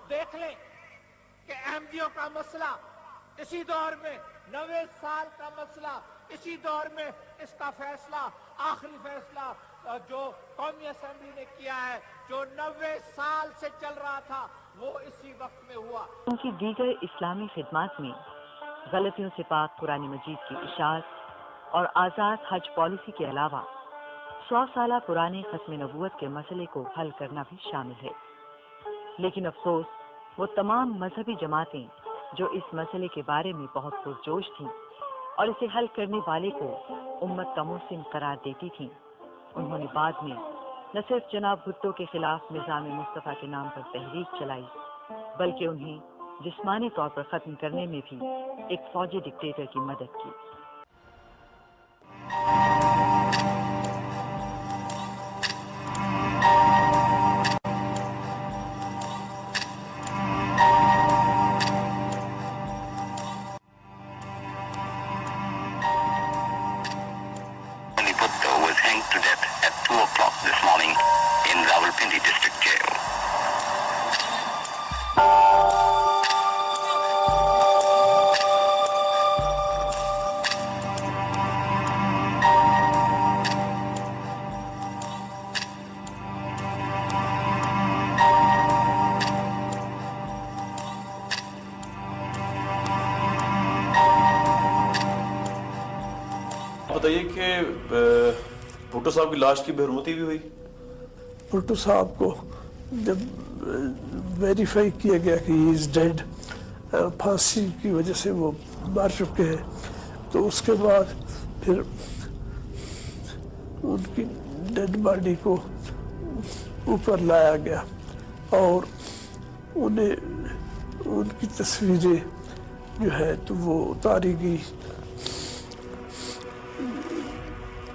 دیکھ لیں کہ احمدیوں کا مسئلہ اسی دور میں 90 سال کا مسئلہ اسی دور میں اس کا فیصلہ آخری فیصلہ جو قومی اسمبلی نے کیا ہے جو 90 سال سے چل رہا تھا وہ اسی وقت میں ہوا. ان کی دیگر اسلامی خدمات میں غلطیوں سے پاک قرآن مجید کی اشاعت اور آزاد حج پالیسی کے علاوہ 100 سالہ پرانے ختم نبوت کے مسئلے کو حل کرنا بھی شامل ہے. لیکن افسوس وہ تمام مذہبی جماعتیں جو اس مسئلے کے بارے میں بہت پرجوش تھیں اور اسے حل کرنے والے کو امت کا محسن قرار دیتی تھیں، انہوں نے بعد میں نہ صرف جناب بھٹو کے خلاف نظام مصطفیٰ کے نام پر تحریک چلائی بلکہ انہیں جسمانی طور پر ختم کرنے میں بھی ایک فوجی ڈکٹیٹر کی مدد کی. بتائیے کہ بھٹو صاحب کی لاش کی بے حرمتی بھی ہوئی؟ بھٹو صاحب کو جب ویریفائی کیا گیا کہ ہی از ڈیڈ، پھانسی کی وجہ سے وہ مر چکے ہیں، تو اس کے بعد پھر ان کی ڈیڈ باڈی کو اوپر لایا گیا اور انہیں ان کی تصویریں جو ہے تو وہ اتاری گئی.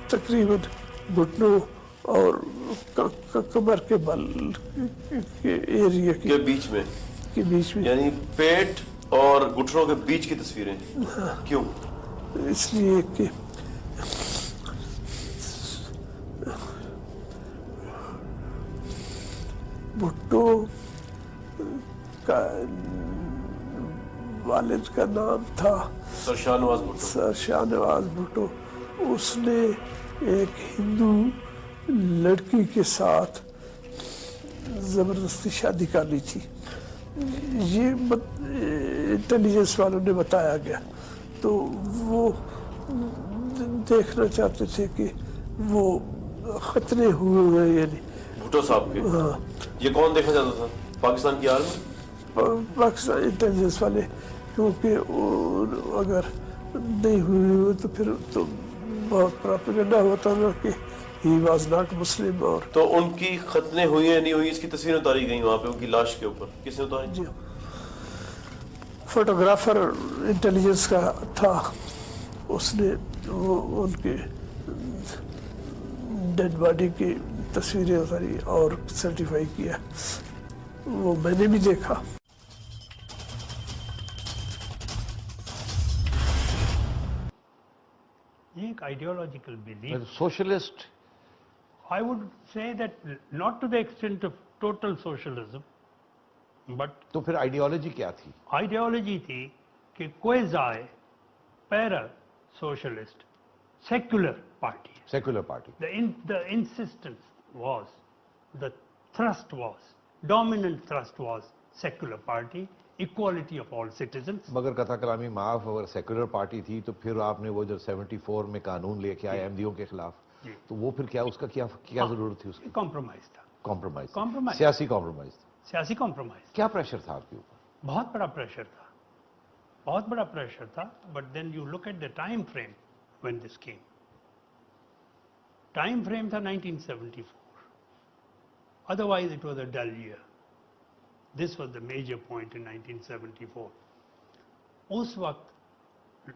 تقریباً گھٹنوں اور کمر کے بل کے ایریا کے بیچ میں یعنی پیٹ اور گھٹنوں کے بیچ کی تصویریں. کیوں؟ اس لیے کہ بھٹو کا والد کا نام تھا سر شاہ نواز بھٹو. اس نے ایک ہندو لڑکی کے ساتھ زبردستی شادی کر لی تھی، یہ انٹیلیجنس والوں نے بتایا گیا. تو وہ دیکھنا چاہتے تھے کہ وہ ختنے ہوئے یعنی بھٹو صاحب کے. یہ کون دیکھنا چاہتا تھا؟ پاکستان کی آرمی؟ پاکستان انٹیلیجنس والے، کیونکہ اگر نہیں ہوئی تو پھر تو بہت پراپیگنڈا ہوتا نا کہ ہی واز ناٹ مسلم. اور تو ان کی ختنیں ہوئی یا نہیں ہوئی اس کی تصویریں اتاری گئی وہاں پہ ان کی لاش کے اوپر؟ کس نے اتاری؟ جی فوٹوگرافر انٹیلیجنس کا تھا، اس نے وہ ان کے ڈیڈ باڈی کی تصویریں اتاری اور سرٹیفائی کیا. وہ میں نے بھی دیکھا. ایک ideological belief. Socialist? I would say that not to the extent of total socialism, but تو پھر آئیڈیالوجی کیا تھی؟ ideology تھی کہ quasi para socialist secular party. Secular party. The insistence was, the thrust was, dominant thrust was secular party, equality of all citizens. مگر قطع کلامی معاف، اگر سیکولر پارٹی تھی تو پھر آپ نے وہ جو 74 میں قانون لے کے آئے احمدیوں کے خلاف، تو وہ پھر کیا اس کا کیا ضرورت تھی اس کی؟ کمپرومائز تھا. کمپرومائز، سیاسی کمپرومائز. سیاسی کمپرومائز. کیا پریشر تھا آپ کے اوپر؟ بہت بڑا پریشر تھا، بہت بڑا پریشر تھا. But then you look at the time frame when this came. Time frame تھا 1974. Otherwise it was a dull year. This was the major point in 1974. اس وقت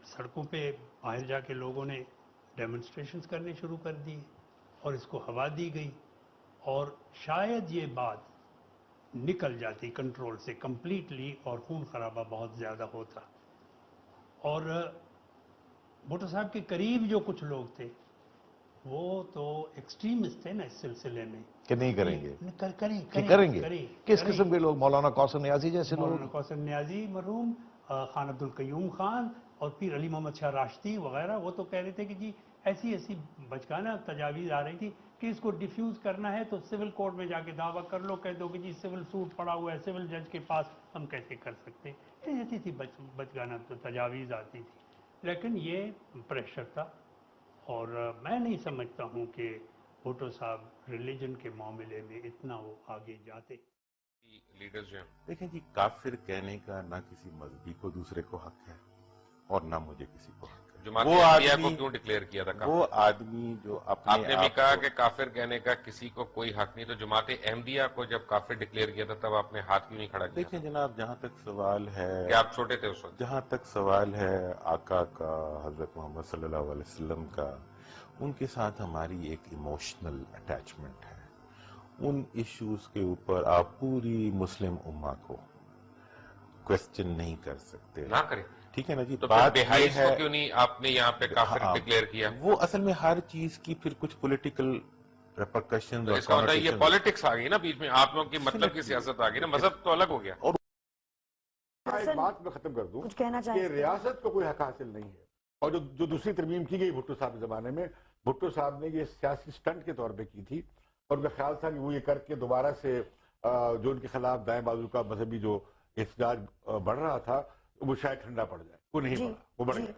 سڑکوں پہ باہر جا کے لوگوں نے ڈیمونسٹریشنز کرنے شروع کر دی اور اس کو ہوا دی گئی، اور شاید یہ بات نکل جاتی کنٹرول سے کمپلیٹلی اور خون خرابہ بہت زیادہ ہوتا. اور بھٹو صاحب کے قریب جو کچھ لوگ تھے وہ تو ایکسٹریمسٹ تھے نا اس سلسلے میں کہ نہیں کریں گے، کریں کس قسم کے لوگ؟ مولانا کوثر نیازی جیسے لوگ؟ مولانا کوثر نیازی مرحوم، خان عبد القیوم خان اور پھر علی محمد شاہ راشدی وغیرہ، وہ تو کہہ رہے تھے کہ جی ایسی بچکانہ تجاویز آ رہی تھی کہ اس کو ڈیفیوز کرنا ہے تو سول کورٹ میں جا کے دعویٰ کر لو، کہہ دو کہ جی سول سوٹ پڑا ہوا ہے سول جج کے پاس، ہم کیسے کر سکتے ہیں، ایسی تھی بچکانہ تجاویز آتی تھی، لیکن یہ پریشر تھا۔ اور میں نہیں سمجھتا ہوں کہ بھٹو صاحب ریلیجن کے معاملے میں اتنا وہ آگے جاتے۔ لیڈرز جو ہیں، دیکھیں جی، کافر کہنے کا نہ کسی مذہبی کو دوسرے کو حق ہے اور نہ مجھے کسی کو حق ہے۔ جماعت احمدیہ کو کیوں ڈکلیئر کیا تھا کافر؟ وہ آدمی جو آپ نے بھی کہا کہ کافر کہنے کا کسی کو کوئی حق نہیں، تو جماعت احمدیہ کو جب کافر ڈکلیئر کیا تھا تب آپ نے ہاتھ کیوں نہیں کھڑا کیا؟ دیکھیں جناب، جہاں تک سوال ہے کہ آپ چھوٹے تھے اس وقت، جہاں تک سوال ہے آقا کا، حضرت محمد صلی اللہ علیہ وسلم کا، ان کے ساتھ ہماری ایک ایموشنل اٹیچمنٹ ہے۔ ان ایشوز کے اوپر آپ پوری مسلم امہ کو کوسچن نہیں کر سکتے، نہ کریں، ٹھیک ہے نا جی؟ تو پھر بہائیز کو کیوں نہیں آپ نے یہاں پہ کافر ڈکلیئر کیا؟ وہ اصل میں ہر چیز کی پھر کچھ پولیٹیکل ریپرکشنز اور اس کا مطلب یہ پالیٹکس آ گئی نا بیچ میں، آپ لوگوں کی مطلب کی سیاست آ گئی نا، مذہب تو الگ ہو گیا۔ ایک بات میں ختم کر دوں کہ ریاست کو کوئی حق حاصل نہیں ہے، اور جو دوسری ترمیم کی گئی بھٹو صاحب کے زمانے میں، بھٹو صاحب نے یہ سیاسی سٹنٹ کے طور پہ کی تھی، اور میرا خیال تھا کہ وہ یہ کر کے دوبارہ سے جو ان کے خلاف دائیں بازو کا مذہبی جو احتجاج بڑھ رہا تھا وہ شاید ٹھنڈا پڑ جائے، وہ نہیں پڑا، وہ بڑھ گیا۔